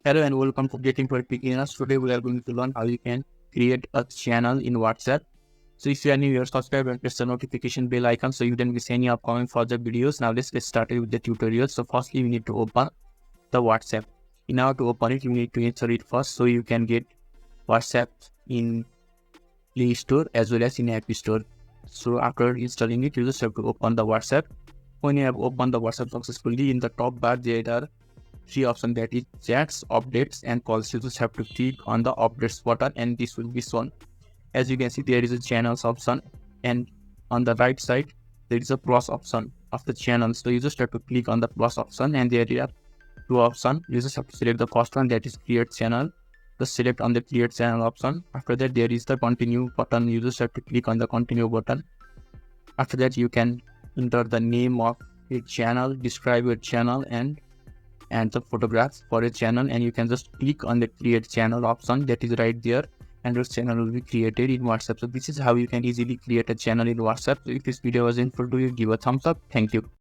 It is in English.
Hello and welcome to Getting for Beginners. Today we are going to learn how you can create a channel in WhatsApp. So if you are new here, subscribe and press the notification bell icon so you don't miss any upcoming further videos. Now let's get started with the tutorial. So firstly, we need to open the WhatsApp. In order to open it, you need to install it first so you can get WhatsApp in Play Store as well as in App Store. So after installing it, you just have to open the WhatsApp. When you have opened the WhatsApp successfully, in the top bar there are three options, that is chats, updates and calls. You just have to click on the updates button and this will be shown. As you can see, there is a channels option and on the right side there is a plus option of the channel. So you just have to click on the plus option and there are two options. You just have to select the first one, that is create channel. Just select on the create channel option. After that there is the continue button. You just have to click on the continue button. After that you can enter the name of your channel, describe your channel and the photographs for a channel, and you can just click on the create channel option that is right there and your channel will be created in WhatsApp. So this is how you can easily create a channel in WhatsApp. So if this video was helpful to you, give a thumbs up. Thank you.